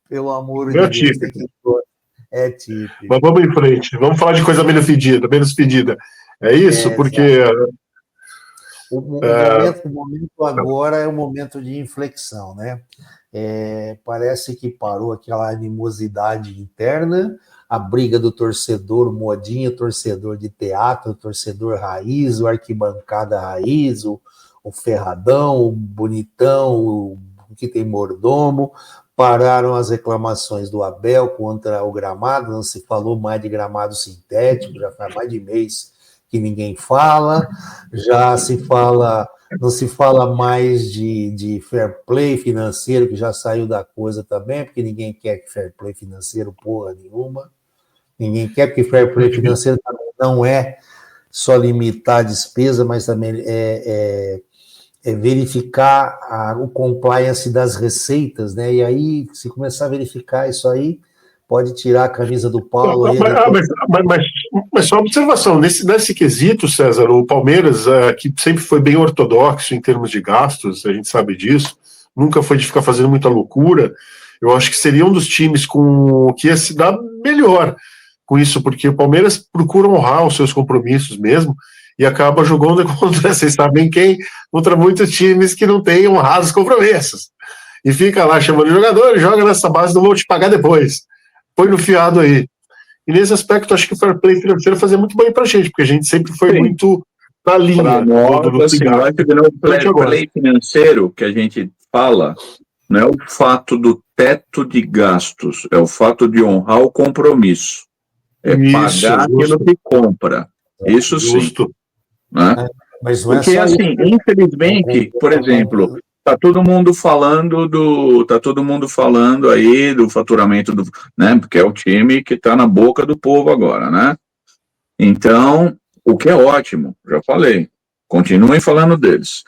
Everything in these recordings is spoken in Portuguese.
Pelo amor Meu de Deus, típico. tem que... É típico. Mas vamos em frente. Vamos falar de coisa menos pedida, menos pedida. É isso? Porque Exato. O momento agora é o momento de inflexão, né? Parece que parou aquela animosidade interna, a briga do torcedor modinha, torcedor de teatro, torcedor raiz, o arquibancada raiz, o ferradão, o bonitão, o que tem mordomo. Pararam as reclamações do Abel contra o gramado, não se falou mais de gramado sintético, já faz mais de mês que ninguém fala, já se fala, não se fala mais de fair play financeiro, que já saiu da coisa também, porque ninguém quer que fair play financeiro porra nenhuma, ninguém quer, porque fair play financeiro também não é só limitar a despesa, mas também é verificar o compliance das receitas, né? E aí, se começar a verificar isso aí, pode tirar a camisa do Paulo aí. Mas só observação, nesse quesito, César, o Palmeiras, que sempre foi bem ortodoxo em termos de gastos, a gente sabe disso, nunca foi de ficar fazendo muita loucura, eu acho que seria um dos times que ia se dar melhor com isso, porque o Palmeiras procura honrar os seus compromissos mesmo, e acaba jogando contra, vocês sabem quem, contra muitos times que não têm honrado os compromissos. E fica lá chamando jogador, joga nessa base, não vou te pagar depois. Põe no fiado aí. E nesse aspecto, acho que o fair play financeiro fazia muito bem pra gente, porque a gente sempre foi muito na linha. Para nós, assim, eu acho que no fair play financeiro que a gente fala, não é o fato do teto de gastos, é o fato de honrar o compromisso. É pagar aquilo que compra. Isso sim. Né? Mas não porque, assim, infelizmente, por exemplo, tá todo mundo falando aí do faturamento né? Porque é o time que está na boca do povo agora, né? Então, o que é ótimo, já falei, continuem falando deles.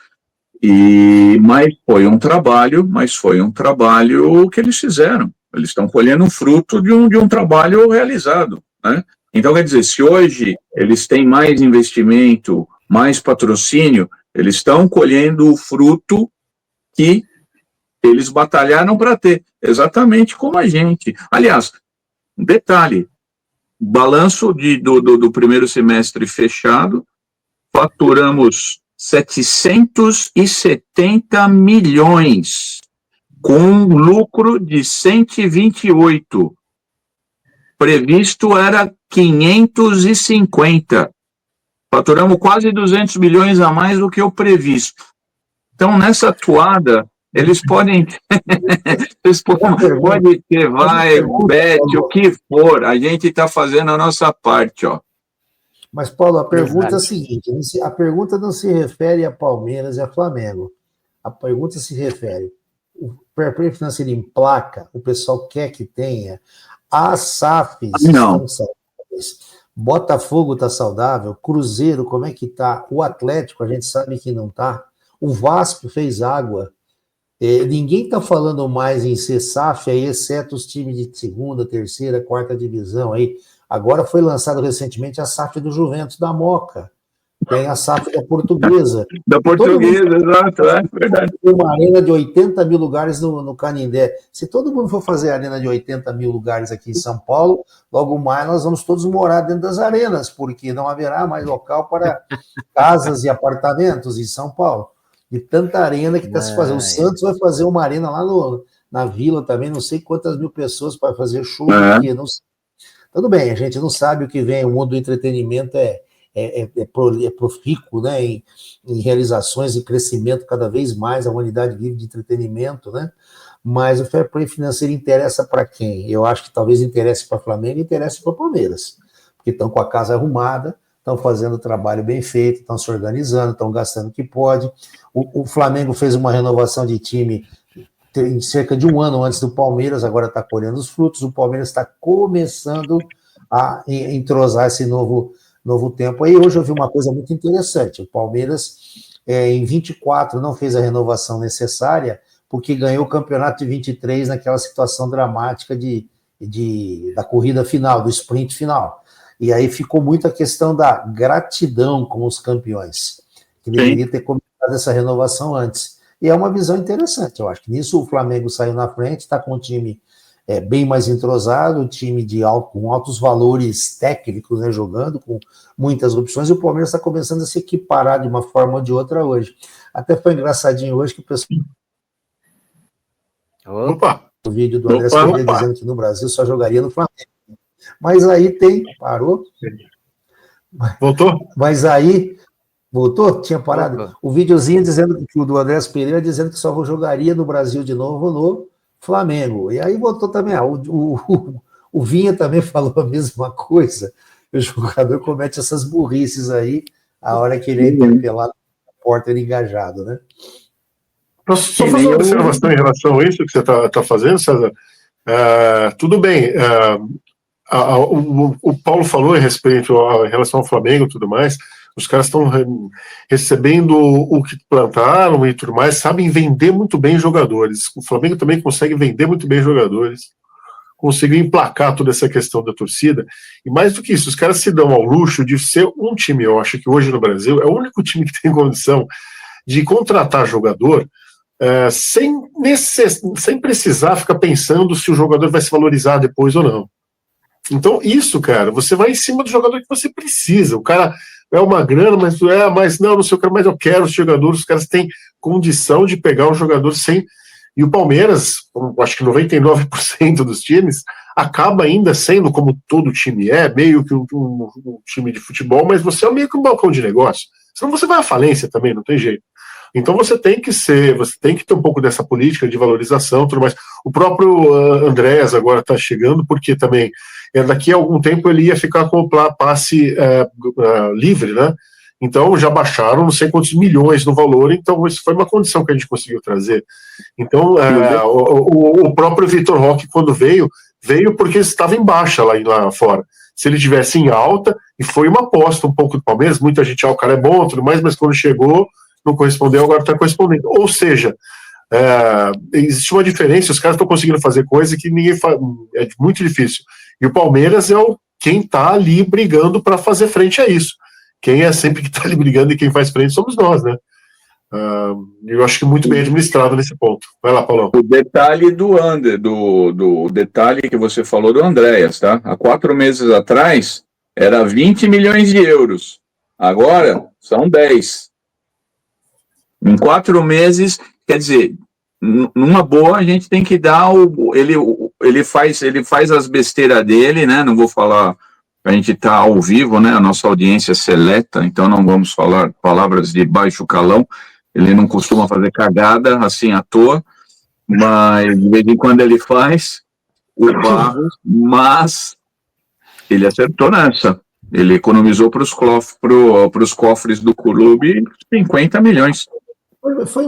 Mas foi um trabalho que eles fizeram. Eles estão colhendo o fruto de um trabalho realizado, né? Então, quer dizer, se hoje eles têm mais investimento, mais patrocínio, eles estão colhendo o fruto que eles batalharam para ter, exatamente como a gente. Aliás, um detalhe, balanço do primeiro semestre fechado, faturamos 770 milhões, com um lucro de 128. Previsto era 550. Faturamos quase 200 milhões a mais do que o previsto. Então, nessa toada, eles podem ter vai, bet, o que for. A gente está fazendo a nossa parte, ó. Mas, Paulo, a pergunta é a seguinte, a pergunta não se refere a Palmeiras e a Flamengo. A pergunta se refere, o fair play financeiro em placa, o pessoal quer que tenha, as SAFs estão saudáveis, Botafogo está saudável, Cruzeiro, como é que está? O Atlético, a gente sabe que não está, o Vasco fez água, ninguém está falando mais em ser SAF, aí, exceto os times de segunda, terceira, quarta divisão. Aí. Agora foi lançado recentemente a SAF do Juventus da Moca, tem a SAF da Portuguesa. Da Portuguesa, exato, é verdade. Uma arena de 80 mil lugares no Canindé. Se todo mundo for fazer arena de 80 mil lugares aqui em São Paulo, logo mais nós vamos todos morar dentro das arenas, porque não haverá mais local para casas e apartamentos em São Paulo. De tanta arena que está se fazendo. O Santos vai fazer uma arena lá na Vila também, não sei quantas mil pessoas para fazer show. Porque não sei. Tudo bem, a gente não sabe o que vem, o mundo do entretenimento é profícuo, né, em realizações e crescimento cada vez mais, a humanidade vive de entretenimento, né, mas o fair play financeiro interessa para quem? Eu acho que talvez interesse para o Flamengo e interesse para o Palmeiras, porque estão com a casa arrumada, estão fazendo o trabalho bem feito, estão se organizando, estão gastando o que pode. O Flamengo fez uma renovação de time em cerca de um ano antes do Palmeiras, agora está colhendo os frutos, o Palmeiras está começando a entrosar esse novo tempo. Aí hoje eu vi uma coisa muito interessante, o Palmeiras em 24 não fez a renovação necessária, porque ganhou o campeonato de 23 naquela situação dramática da corrida final, do sprint final. E aí ficou muito a questão da gratidão com os campeões, que deveria ter começado essa renovação antes. E é uma visão interessante, eu acho que nisso o Flamengo saiu na frente, está com um time bem mais entrosado, um time com altos valores técnicos, né, jogando, com muitas opções, e o Palmeiras está começando a se equiparar de uma forma ou de outra hoje. Até foi engraçadinho hoje que o pessoal... Opa! O vídeo do André Pereira dizendo que no Brasil só jogaria no Flamengo. Mas aí parou? Voltou? Mas aí, voltou? Tinha parado? Voltou. O videozinho dizendo que o do André Pereira dizendo que só jogaria no Brasil de novo no Flamengo. E aí voltou também. O Vinha também falou a mesma coisa. O jogador comete essas burrices aí, a hora que ele é interpelado na porta, ele engajado, né? Só fazer uma observação em relação a isso que você está fazendo, César. Tudo bem. O Paulo falou em relação ao Flamengo e tudo mais. Os caras estão recebendo o que plantaram e tudo mais, sabem vender muito bem jogadores. O Flamengo também consegue vender muito bem jogadores, conseguiu emplacar toda essa questão da torcida. E mais do que isso, os caras se dão ao luxo de ser um time, eu acho que hoje no Brasil é o único time que tem condição de contratar jogador sem precisar ficar pensando se o jogador vai se valorizar depois ou não. Então, isso, cara, você vai em cima do jogador que você precisa. O cara é uma grana, mas não sei o que, mas eu quero os jogadores. Os caras têm condição de pegar um jogador sem. E o Palmeiras, acho que 99% dos times, acaba ainda sendo, como todo time meio que um time de futebol, mas você é meio que um balcão de negócio. Senão você vai à falência também, não tem jeito. Então você tem que ter um pouco dessa política de valorização, tudo mais. O próprio Andréas agora está chegando, porque também daqui a algum tempo ele ia ficar com o passe livre, né? Então já baixaram não sei quantos milhões no valor, então isso foi uma condição que a gente conseguiu trazer. Então o próprio Vitor Roque, quando veio porque estava em baixa lá fora. Se ele tivesse em alta, e foi uma aposta um pouco do Palmeiras, muita gente, o cara é bom, tudo mais, mas quando chegou, não correspondeu, agora está correspondendo. Ou seja, existe uma diferença, os caras estão conseguindo fazer coisa que ninguém faz, é muito difícil. E o Palmeiras é quem está ali brigando para fazer frente a isso. Quem é sempre que está ali brigando e quem faz frente somos nós, né? Eu acho que muito bem administrado nesse ponto. Vai lá, Paulão. O detalhe do detalhe que você falou do Andréas, tá? Há 4 meses atrás era 20 milhões de euros. Agora são 10. Em 4 meses, quer dizer, numa boa a gente tem que dar ele faz as besteiras dele, né? Não vou falar, a gente tá ao vivo, né? A nossa audiência é seleta, então não vamos falar palavras de baixo calão. Ele não costuma fazer cagada assim à toa, mas de vez em quando ele faz o Barros, mas ele acertou nessa. Ele economizou para os cofres do clube 50 milhões. Foi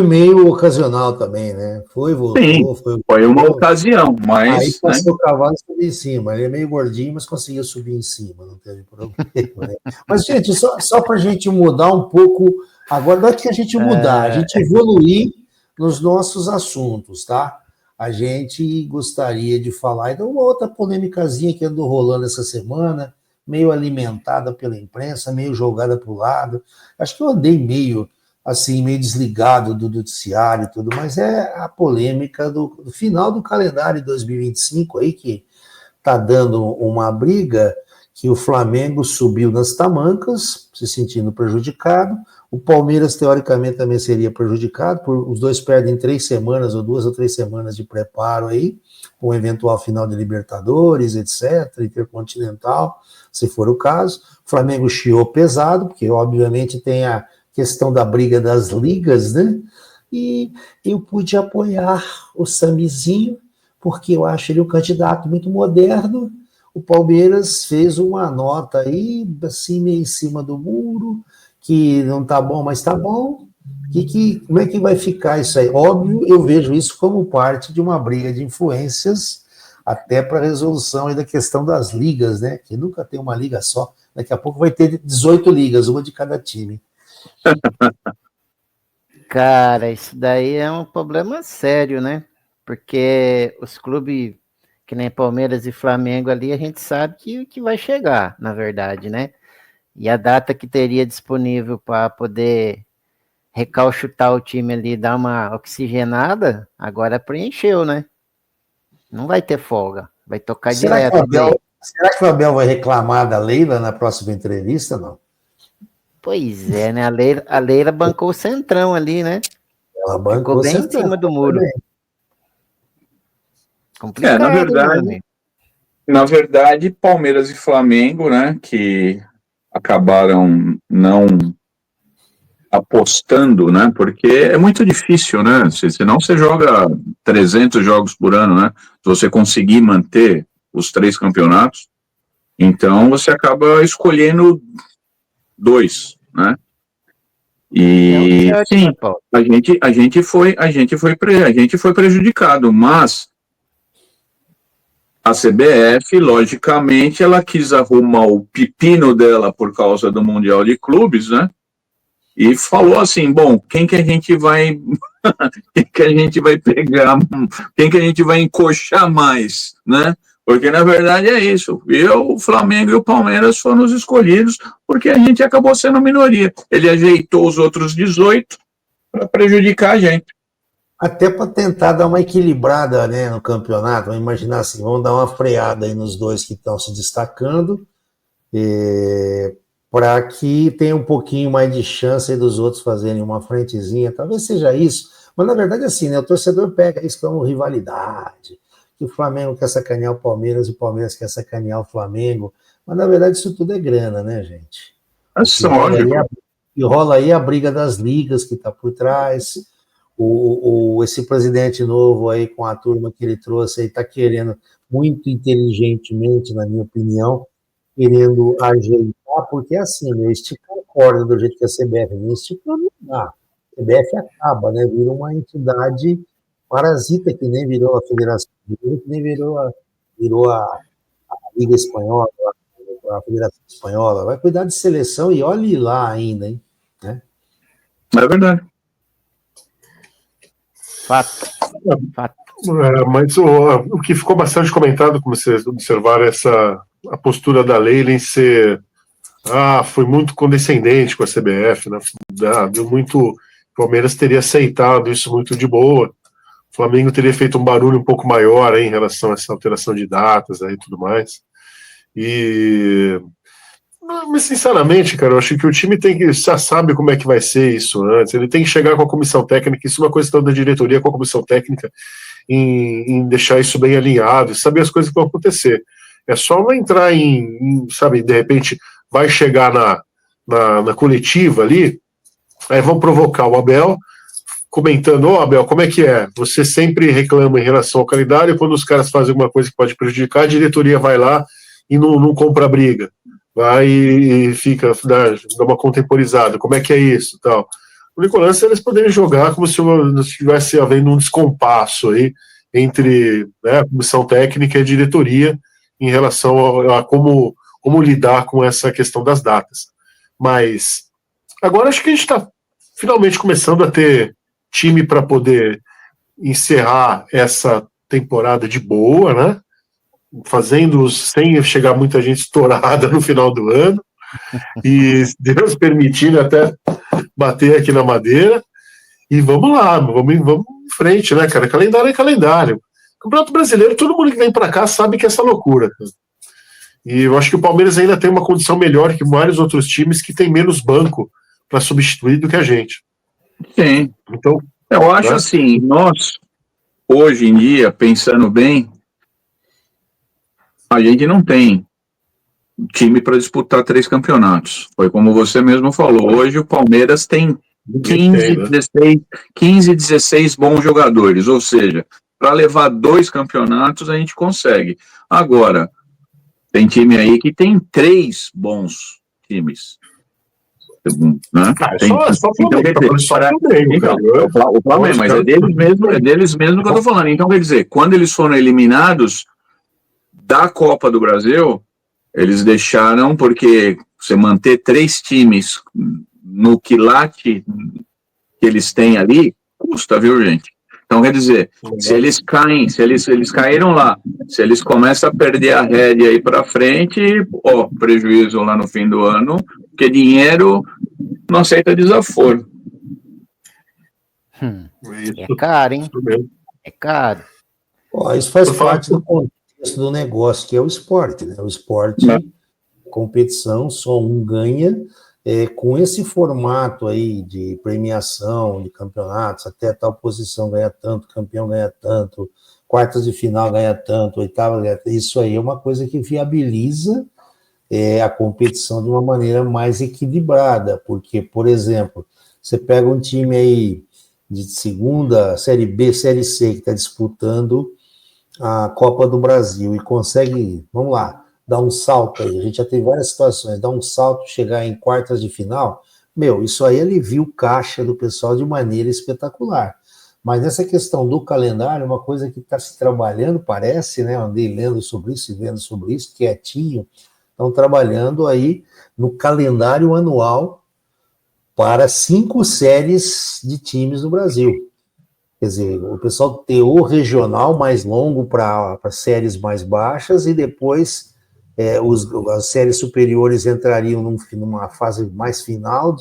meio ocasional também, né? Voltou. Sim, foi uma ocasião, mas... Aí passou o cavalo e subiu em cima. Ele é meio gordinho, mas conseguiu subir em cima, não teve problema, né? Mas, gente, só para a gente mudar um pouco... Agora, não é que a gente mudar, a gente evoluir nos nossos assuntos, tá? A gente gostaria de falar... Então, uma outra polêmicazinha que andou rolando essa semana, meio alimentada pela imprensa, meio jogada para o lado. Acho que eu andei meio desligado do noticiário e tudo, mas é a polêmica do final do calendário de 2025 aí, que está dando uma briga, que o Flamengo subiu nas tamancas, se sentindo prejudicado, o Palmeiras, teoricamente, também seria prejudicado, os dois perdem 3 semanas, ou 2 ou 3 semanas de preparo aí, com o eventual final de Libertadores, etc., Intercontinental, se for o caso. O Flamengo chiou pesado, porque, obviamente, tem a questão da briga das ligas, né? E eu pude apoiar o Samizinho, porque eu acho ele um candidato muito moderno. O Palmeiras fez uma nota aí, assim, meio em cima do muro, que não tá bom, mas tá bom. Como é que vai ficar isso aí? Óbvio, eu vejo isso como parte de uma briga de influências, até para a resolução aí da questão das ligas, né? Que nunca tem uma liga só. Daqui a pouco vai ter 18 ligas, uma de cada time. Cara, isso daí é um problema sério, né? Porque os clubes, que nem Palmeiras e Flamengo ali, a gente sabe que vai chegar, na verdade, né? E a data que teria disponível para poder recalchutar o time ali, dar uma oxigenada, agora preencheu, né? Não vai ter folga. Vai tocar Será direto. Será que o Abel vai reclamar da Leila na próxima entrevista, não? Pois é, né? A Leila bancou o centrão ali, né? Ela bancou Ficou bem em cima do muro. Complicado, na verdade, Palmeiras e Flamengo, né, que acabaram não apostando, né, porque é muito difícil, né, senão você joga 300 jogos por ano, né, se você conseguir manter os 3 campeonatos, então você acaba escolhendo 2, né, e sim, a gente foi prejudicado, mas a CBF, logicamente, ela quis arrumar o pepino dela por causa do Mundial de Clubes, né? E falou assim, bom, quem que a gente vai pegar, quem que a gente vai encoxar mais, né? Porque, na verdade, é isso. O Flamengo e o Palmeiras foram os escolhidos porque a gente acabou sendo minoria. Ele ajeitou os outros 18 para prejudicar a gente. Até para tentar dar uma equilibrada, né, no campeonato. Vamos imaginar assim, vamos dar uma freada aí nos 2 que estão se destacando, para que tenha um pouquinho mais de chance aí dos outros fazerem uma frentezinha. Talvez seja isso. Mas na verdade, assim, né, o torcedor pega isso como rivalidade, que o Flamengo quer sacanear o Palmeiras e o Palmeiras quer sacanear o Flamengo. Mas na verdade isso tudo é grana, né, gente? É só, e rola aí a briga das ligas que está por trás. Esse presidente novo aí, com a turma que ele trouxe aí, está querendo, muito inteligentemente, na minha opinião, querendo ajeitar, porque assim, né, esticar a corda do jeito que a CBF vem esticando, não dá. A CBF acaba, né, vira uma entidade parasita, que nem virou a Federação, que nem virou a Liga Espanhola, a Federação Espanhola, vai cuidar de seleção e olhe lá ainda, hein? Né? É verdade. Fato. Mas o que ficou bastante comentado, como vocês observaram, a postura da Leila em ser foi muito condescendente com a CBF, né? Deu muito. O Palmeiras teria aceitado isso muito de boa. O Flamengo teria feito um barulho um pouco maior aí, em relação a essa alteração de datas aí, e tudo mais. Mas, sinceramente, cara, eu acho que o time já sabe como é que vai ser isso antes. Ele tem que chegar com a comissão técnica. Isso é uma questão da diretoria com a comissão técnica, em deixar isso bem alinhado, saber as coisas que vão acontecer. É só não entrar sabe, de repente vai chegar na coletiva ali, aí vão provocar o Abel, comentando, Abel, como é que é? Você sempre reclama em relação ao calendário, quando os caras fazem alguma coisa que pode prejudicar, a diretoria vai lá e não compra briga. Vai e fica, dá uma contemporizada, como é que é isso, tal. O único lance é eles poderem jogar como se estivesse havendo um descompasso aí entre, né, a comissão técnica e a diretoria em relação a como lidar com essa questão das datas. Mas agora acho que a gente está finalmente começando a ter time para poder encerrar essa temporada de boa, né? Fazendo sem chegar muita gente estourada no final do ano, e Deus permitindo até bater aqui na madeira, e vamos lá, vamos em frente, né, cara? Calendário é calendário. Campeonato Brasileiro, todo mundo que vem para cá sabe que é essa loucura. E eu acho que o Palmeiras ainda tem uma condição melhor que vários outros times que tem menos banco para substituir do que a gente. Sim. Então, eu acho, né, assim, nós, hoje em dia, pensando bem, a gente não tem time para disputar 3 campeonatos. Foi como você mesmo falou. Hoje o Palmeiras tem 15, 16 bons jogadores. Ou seja, para levar 2 campeonatos a gente consegue. Agora, tem time aí que tem 3 bons times. Né? O Flamengo, mas é deles mesmo que eu estou falando. Então, quer dizer, quando eles foram eliminados da Copa do Brasil, eles deixaram, porque você manter 3 times no quilate que eles têm ali, custa, viu, gente? Então, quer dizer, se eles caem, se eles caíram lá, se eles começam a perder a rédea aí para frente, prejuízo lá no fim do ano, porque dinheiro não aceita desaforo. É caro, hein? É caro. Isso faz parte do contexto do negócio, que é o esporte, né? O esporte, competição, só um ganha. Com esse formato aí de premiação, de campeonatos, até tal posição ganha tanto, campeão ganha tanto, quartas de final ganha tanto, oitava ganha tanto, isso aí é uma coisa que viabiliza a competição de uma maneira mais equilibrada, porque, por exemplo, você pega um time aí de segunda, Série B, Série C, que está disputando a Copa do Brasil e consegue, vamos lá, dar um salto aí, a gente já teve várias situações, dar um salto, chegar em quartas de final, isso aí alivia o caixa do pessoal de maneira espetacular. Mas nessa questão do calendário, uma coisa que está se trabalhando, parece, né, andei lendo sobre isso e vendo sobre isso, quietinho, estão trabalhando aí no calendário anual para 5 séries de times no Brasil. Quer dizer, o pessoal ter o regional mais longo para séries mais baixas e depois as séries superiores entrariam numa fase mais final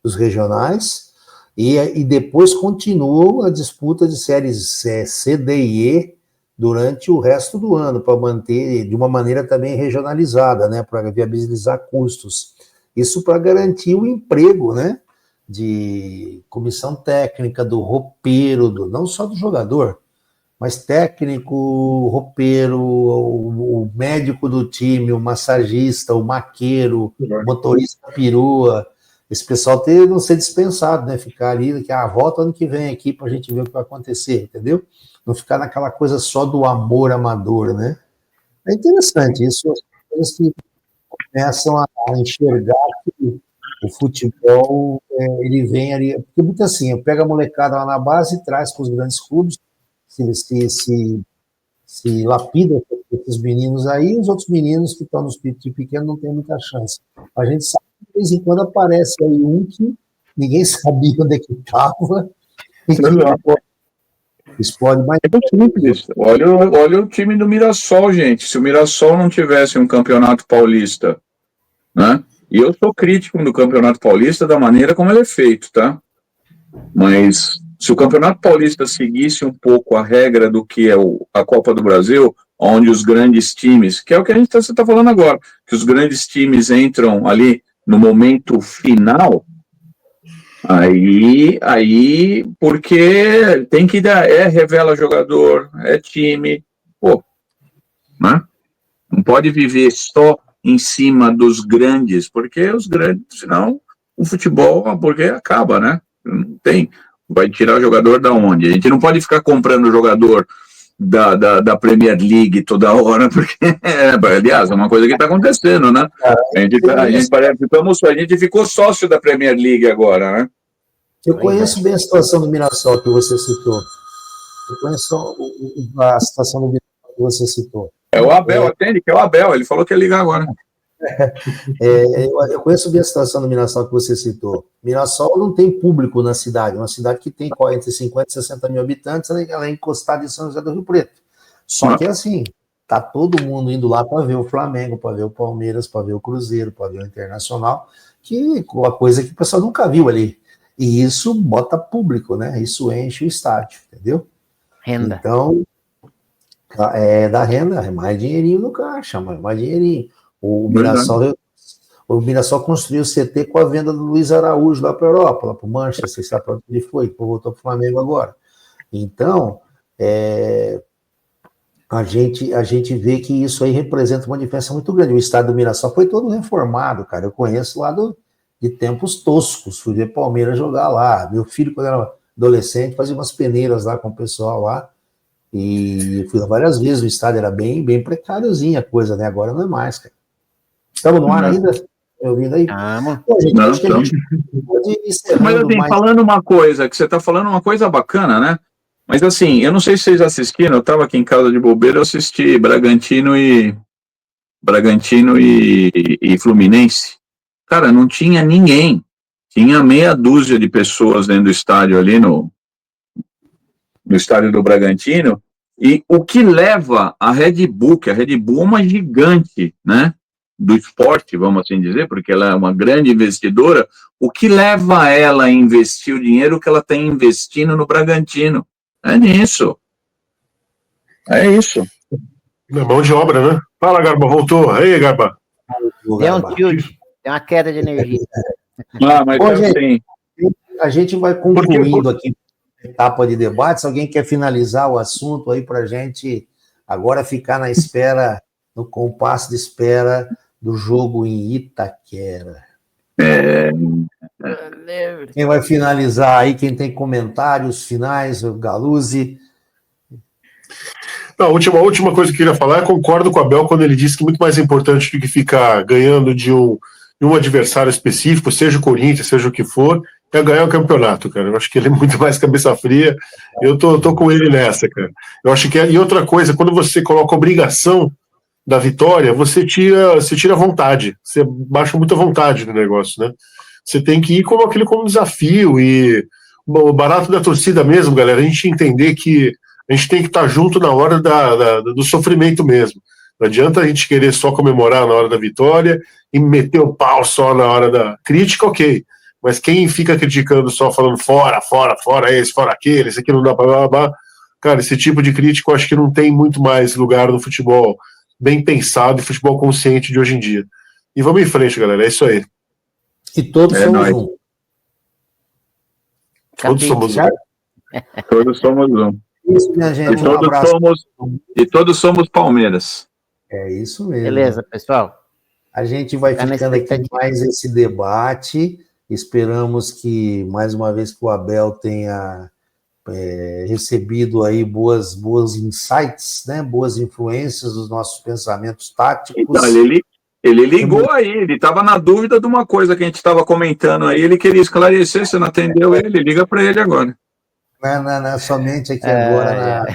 dos regionais e depois continua a disputa de séries C, D e E durante o resto do ano, para manter de uma maneira também regionalizada, né, para viabilizar custos. Isso para garantir o emprego, né, de comissão técnica, do roupeiro, não só do jogador, mas técnico, roupeiro, o médico do time, o massagista, o maqueiro, o motorista perua, esse pessoal não ser dispensado, né? Ficar ali, volta ano que vem aqui para a gente ver o que vai acontecer, entendeu? Não ficar naquela coisa só do amor amador, né? É interessante, isso as coisas que começam a enxergar que o futebol, ele vem ali, porque muito assim, pega a molecada lá na base e traz para os grandes clubes, se lapida esses meninos aí, os outros meninos que estão nos pequenos não têm muita chance. A gente sabe que de vez em quando aparece aí um que ninguém sabia onde é que estava e que explode mais. Olha o time do Mirassol, gente. Se o Mirassol não tivesse um campeonato paulista, né? E eu sou crítico do campeonato paulista da maneira como ele é feito, tá? Mas se o campeonato paulista seguisse um pouco a regra do que é a Copa do Brasil, onde os grandes times, que é o que você está falando agora, que os grandes times entram ali no momento final, aí porque tem que dar, revela jogador, time, né? Não pode viver só em cima dos grandes, porque os grandes, senão o futebol, porque acaba, né? Não tem, vai tirar jogador da onde? A gente não pode ficar comprando jogador da Premier League toda hora, porque, aliás, é uma coisa que está acontecendo, né? A gente ficou sócio da Premier League agora, né? Eu conheço bem a situação do Mirassol que você citou. Eu conheço a situação do Mirassol que você citou. É o Abel, atende, que é o Abel, ele falou que ia ligar agora. Eu conheço bem a situação do Mirassol que você citou. Mirassol não tem público na cidade, uma cidade que tem entre 50 e 60 mil habitantes, ela é encostada em São José do Rio Preto. Só que assim, tá todo mundo indo lá para ver o Flamengo, para ver o Palmeiras, para ver o Cruzeiro, para ver o Internacional, que é uma coisa que o pessoal nunca viu ali. E isso bota público, né? Isso enche o estádio, entendeu? Renda. Então, da renda, é mais dinheirinho no caixa, mais dinheirinho. O Mirassol construiu o CT com a venda do Luiz Araújo lá para a Europa, lá para o Manchester, sabe para onde ele foi, voltou para o Flamengo agora. Então, a gente vê que isso aí representa uma diferença muito grande. O estádio do Mirassol foi todo reformado, cara. Eu conheço lá de tempos toscos, fui ver Palmeiras jogar lá. Meu filho, quando era adolescente, fazia umas peneiras lá com o pessoal lá. E fui lá várias vezes, o estádio era bem, bem precáriozinho a coisa, né? Agora não é mais, cara. Estamos no ar ainda? Ouvindo aí? Pô, gente, acho que a gente pode ir encerrando. Mas assim, falando uma coisa, que você está falando uma coisa bacana, né? Mas assim, eu não sei se vocês assistiram, eu estava aqui em casa de bobeira, eu assisti Bragantino e Fluminense. Cara, não tinha ninguém. Tinha meia dúzia de pessoas dentro do estádio ali no estádio do Bragantino. E o que leva a Red Bull, que a Red Bull é uma gigante, né? Do esporte, vamos assim dizer, porque ela é uma grande investidora, o que leva ela a investir o dinheiro que ela está investindo no Bragantino? É nisso. É isso. Na mão de obra, né? Fala, Garba, voltou. Aí, Garba. Deu um tilt, deu uma queda de energia. Mas Bom, tá gente, assim. a gente vai concluindo aqui a etapa de debate. Se alguém quer finalizar o assunto aí para a gente agora ficar na espera, no compasso de espera do jogo em Itaquera. Quem vai finalizar aí? Quem tem comentários finais? O Galuzzi. Não, a última coisa que eu queria falar, eu concordo com o Abel quando ele disse que muito mais importante do que ficar ganhando de um adversário específico, seja o Corinthians, seja o que for, é ganhar o campeonato, cara. Eu acho que ele é muito mais cabeça fria. Eu tô com ele nessa, cara. Eu acho que e outra coisa, quando você coloca a obrigação da vitória, você tira a vontade, você baixa muita vontade do negócio, né? Você tem que ir como desafio, e o barato da torcida mesmo, galera, a gente entender que a gente tem que estar junto na hora do sofrimento mesmo. Não adianta a gente querer só comemorar na hora da vitória e meter o pau só na hora da crítica, ok. Mas quem fica criticando só falando fora, esse, fora aquele, esse aqui não dá pra... Cara, esse tipo de crítica eu acho que não tem muito mais lugar no futebol bem pensado e futebol consciente de hoje em dia. E vamos em frente, galera, é isso aí. E todos somos um. Todos somos um. Todos somos um. Isso, minha gente, um abraço. E todos somos Palmeiras. É isso mesmo. Beleza, pessoal. A gente vai ficando aqui em mais esse debate. Esperamos que, mais uma vez, que o Abel tenha recebido aí boas insights, né? Boas influências dos nossos pensamentos táticos. Então, ele ligou aí, ele estava na dúvida de uma coisa que a gente estava comentando aí, ele queria esclarecer, você não atendeu ele, liga para ele agora. Não, somente aqui agora,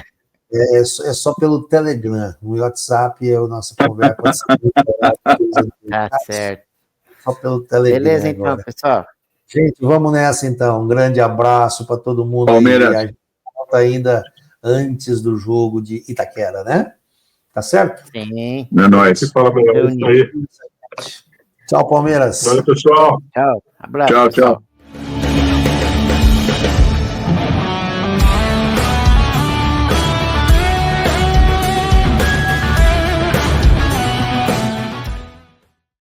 é só pelo Telegram, o WhatsApp, a nossa conversa pode ser Tá certo. só pelo Telegram. Beleza, agora. então, pessoal. Gente, vamos nessa então. Um grande abraço para todo mundo. Palmeiras. Aí. A gente volta ainda antes do jogo de Itaquera, né? Tá certo? Sim. É nóis. Fala, aí. Tchau, Palmeiras. Valeu, pessoal. Tchau. Abraço. Tchau.